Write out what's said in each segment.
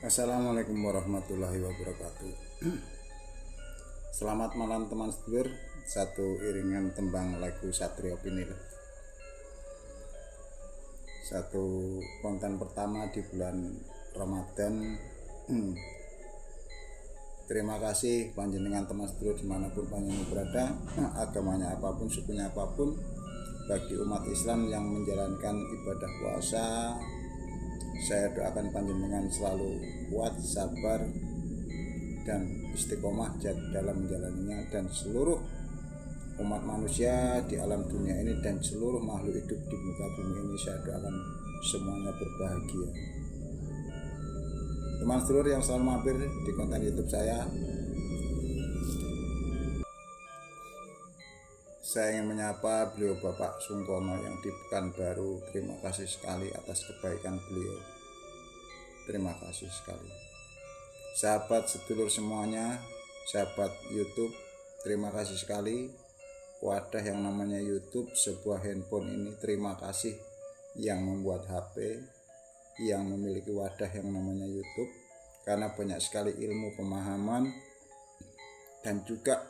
Assalamualaikum warahmatullahi wabarakatuh. Selamat malam teman sedulur. Satu iringan tembang lagu Satrio Pinil. Satu konten pertama di bulan Ramadan. Terima kasih panjenengan teman sedulur dimanapun panjenengan berada, agamanya apapun, sukunya apapun, bagi umat Islam yang menjalankan ibadah puasa. Saya doakan panjenengan selalu kuat, sabar, dan istiqomah dalam menjalaninya, dan seluruh umat manusia di alam dunia ini dan seluruh makhluk hidup di muka bumi ini, saya doakan semuanya berbahagia. Teman sedulur yang selalu mampir di konten YouTube saya ingin menyapa beliau Bapak Sungkono yang di Pekanbaru. Terima kasih sekali atas kebaikan beliau. Terima kasih sekali. Sahabat sedulur semuanya, sahabat YouTube, terima kasih sekali. Wadah yang namanya YouTube, sebuah handphone ini, terima kasih yang membuat HP, yang memiliki wadah yang namanya YouTube, karena banyak sekali ilmu, pemahaman, dan juga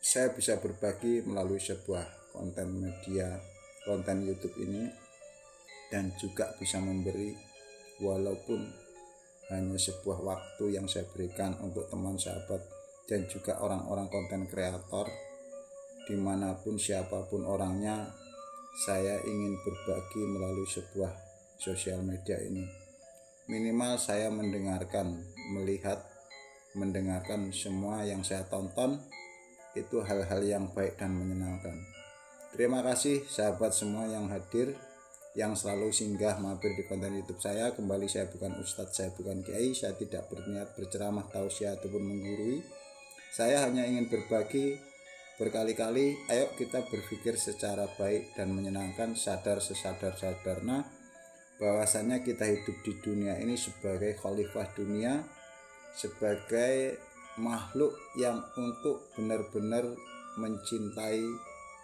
saya bisa berbagi melalui sebuah konten media, konten YouTube ini, dan juga bisa memberi walaupun hanya sebuah waktu yang saya berikan untuk teman sahabat dan juga orang-orang konten kreator dimanapun siapapun orangnya. Saya ingin berbagi melalui sebuah sosial media ini. Minimal saya mendengarkan semua yang saya tonton itu hal-hal yang baik dan menyenangkan. Terima kasih sahabat semua yang hadir, yang selalu singgah mampir di konten YouTube saya. Kembali, saya bukan ustadz, saya bukan kiai, saya tidak berniat berceramah, tausiah ataupun menggurui. Saya hanya ingin berbagi berkali-kali. Ayo kita berpikir secara baik dan menyenangkan, sadar sesadar-sadarnya bahwasannya kita hidup di dunia ini sebagai khalifah dunia, sebagai makhluk yang untuk benar-benar mencintai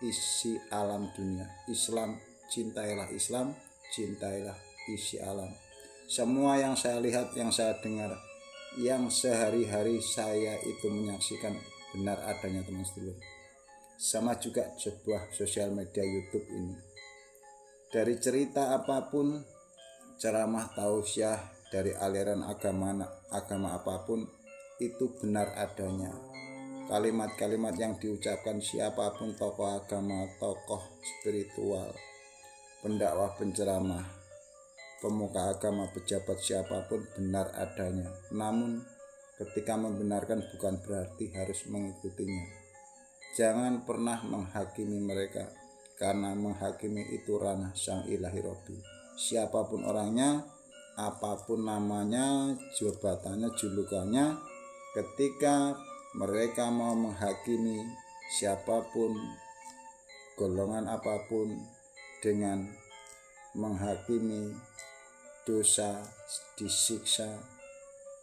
isi alam dunia. Islam, cintailah Islam, cintailah isi alam. Semua yang saya lihat, yang saya dengar, yang sehari-hari saya itu menyaksikan benar adanya teman sedulur. Sama juga sebuah sosial media YouTube ini. Dari cerita apapun, ceramah, tausiah, dari aliran agama apapun, itu benar adanya. Kalimat-kalimat yang diucapkan siapapun, tokoh agama, tokoh spiritual, pendakwah, penceramah, pemuka agama, pejabat siapapun, benar adanya. Namun ketika membenarkan bukan berarti harus mengikutinya. Jangan pernah menghakimi mereka, karena menghakimi itu ranah sang ilahi Robbi. Siapapun orangnya, apapun namanya, jabatannya, julukannya, ketika mereka mau menghakimi siapapun, golongan apapun, dengan menghakimi dosa, disiksa,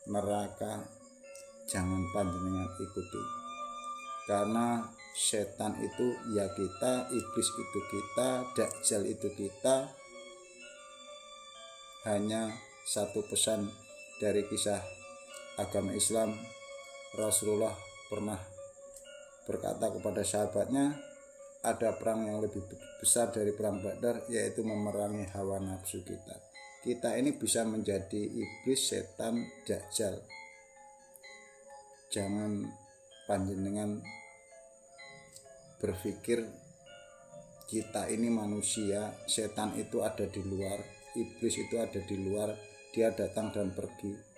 neraka, jangan panjenengan ikuti. Karena setan itu ya kita, iblis itu kita, dajjal itu kita. Hanya satu pesan dari kisah agama Islam, Rasulullah pernah berkata kepada sahabatnya, ada perang yang lebih besar dari perang Badar, yaitu memerangi hawa nafsu kita. Kita ini bisa menjadi iblis, setan, dajjal. Jangan panjenengan berpikir kita ini manusia, setan itu ada di luar, iblis itu ada di luar, dia datang dan pergi.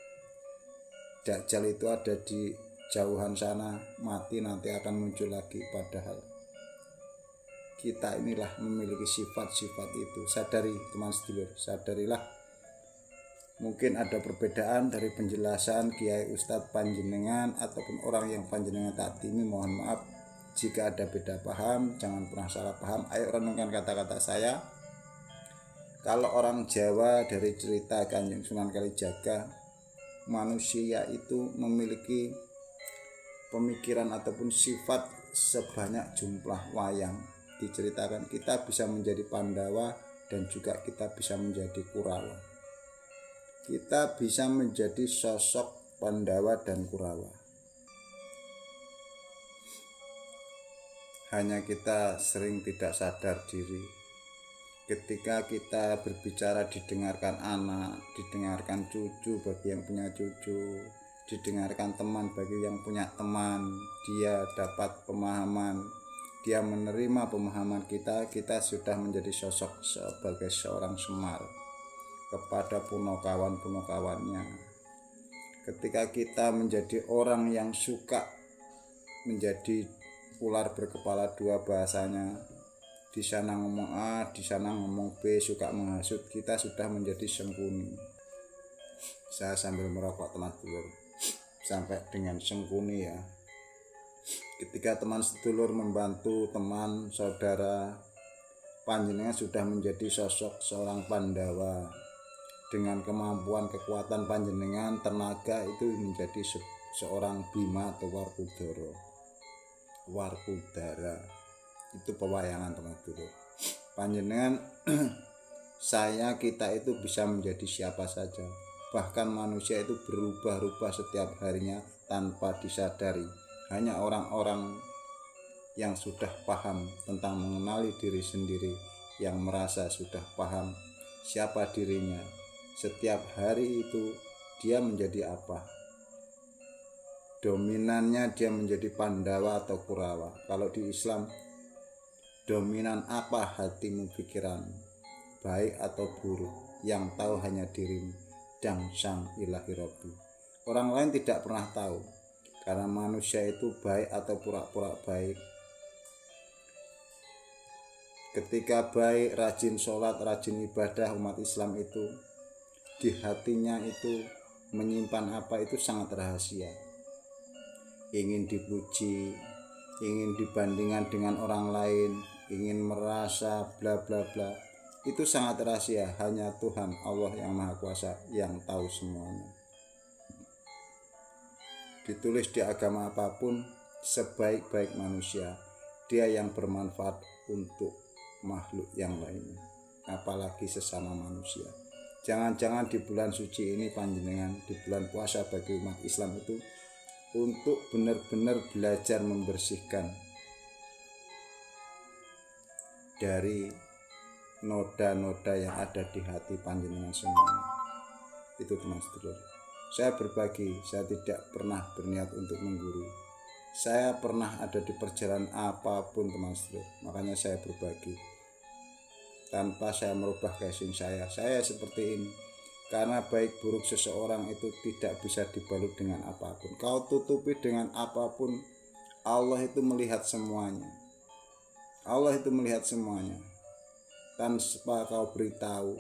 Dajjal itu ada di jauhan sana, mati nanti akan muncul lagi. Padahal kita inilah memiliki sifat-sifat itu. Sadari teman sedulur, sadarilah. Mungkin ada perbedaan dari penjelasan kiai, ustadz, panjenengan ataupun orang yang panjenengan taatimi. Mohon maaf jika ada beda paham, jangan pernah salah paham. Ayo renungkan kata-kata saya. Kalau orang Jawa dari cerita Kanjeng Sunan Kalijaga, manusia itu memiliki pemikiran ataupun sifat sebanyak jumlah wayang. Diceritakan kita bisa menjadi Pandawa dan juga kita bisa menjadi Kurawa. kita bisa menjadi sosok Pandawa dan Kurawa. Hanya kita sering tidak sadar diri. Ketika kita berbicara didengarkan anak, didengarkan cucu bagi yang punya cucu, didengarkan teman bagi yang punya teman, dia dapat pemahaman, dia menerima pemahaman kita sudah menjadi sosok sebagai seorang Semar kepada punokawan-punokawannya. Ketika kita menjadi orang yang suka menjadi ular berkepala dua, bahasanya di sana ngomong A, di sana ngomong B, suka menghasut, kita sudah menjadi sengkuni. Saya sambil merokok teman sedulur, sampai dengan sengkuni ya. Ketika teman sedulur membantu teman saudara, panjenengan sudah menjadi sosok seorang Pandawa. Dengan kemampuan kekuatan panjenengan, tenaga itu menjadi seorang Bima atau Warkudara. Itu pewayangan teman sedulur. Panjenengan kita itu bisa menjadi siapa saja. Bahkan manusia itu berubah-ubah setiap harinya tanpa disadari. Hanya orang-orang yang sudah paham tentang mengenali diri sendiri, yang merasa sudah paham siapa dirinya, setiap hari itu dia menjadi apa. Dominannya dia menjadi Pandawa atau Kurawa. Kalau di Islam, dominan apa hatimu, pikiran, baik atau buruk, yang tahu hanya dirimu dan sang ilahi Rabbi. Orang lain tidak pernah tahu, karena manusia itu baik atau pura-pura baik. Ketika baik, rajin sholat, rajin ibadah, umat Islam itu di hatinya itu menyimpan apa itu sangat rahasia. Ingin dipuji, ingin dibandingkan dengan orang lain, ingin merasa bla bla bla, itu sangat rahasia. Hanya Tuhan Allah yang Maha Kuasa yang tahu semuanya. Ditulis di agama apapun, sebaik-baik manusia, dia yang bermanfaat untuk makhluk yang lainnya, apalagi sesama manusia. Jangan-jangan di bulan suci ini panjenengan, di bulan puasa bagi umat Islam itu, untuk benar-benar belajar membersihkan dari noda-noda yang ada di hati panjenengan semuanya. Itu teman sedulur. Saya berbagi, saya tidak pernah berniat untuk menggurui. Saya pernah ada di perjalanan apapun teman sedulur, makanya saya berbagi. Tanpa saya merubah casing saya seperti ini. Karena baik buruk seseorang itu tidak bisa dibalut dengan apapun. Kau tutupi dengan apapun, Allah itu melihat semuanya. Allah itu melihat semuanya. Tanpa kau beritahu,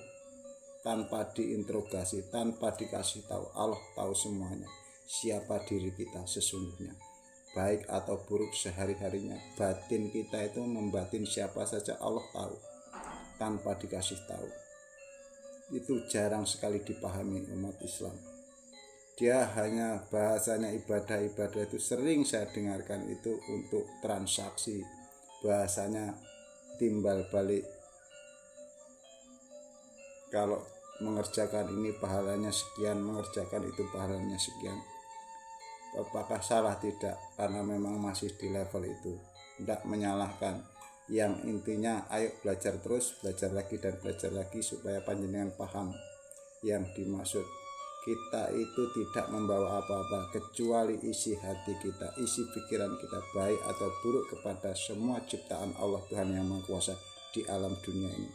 tanpa diinterogasi, tanpa dikasih tahu, Allah tahu semuanya. Siapa diri kita sesungguhnya, baik atau buruk sehari-harinya. Batin kita itu membatin siapa saja Allah tahu, tanpa dikasih tahu. Itu jarang sekali dipahami umat Islam. Dia hanya bahasanya ibadah-ibadah itu sering saya dengarkan itu untuk transaksi. Bahasanya timbal balik. Kalau mengerjakan ini pahalanya sekian, mengerjakan itu pahalanya sekian. Apakah salah? Tidak, karena memang masih di level itu. Tidak menyalahkan. Yang intinya ayo belajar terus, belajar lagi dan belajar lagi supaya panjenengan paham yang dimaksud. Kita itu tidak membawa apa-apa kecuali isi hati kita, isi pikiran kita, baik atau buruk, kepada semua ciptaan Allah Tuhan yang Maha Kuasa di alam dunia ini.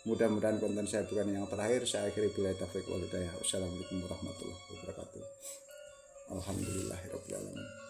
Mudah-mudahan konten saya bukan yang terakhir. Saya akhiri billahi taufiq wal hidayah. Wassalamualaikum warahmatullahi wabarakatuh. Alhamdulillahirabbil alamin.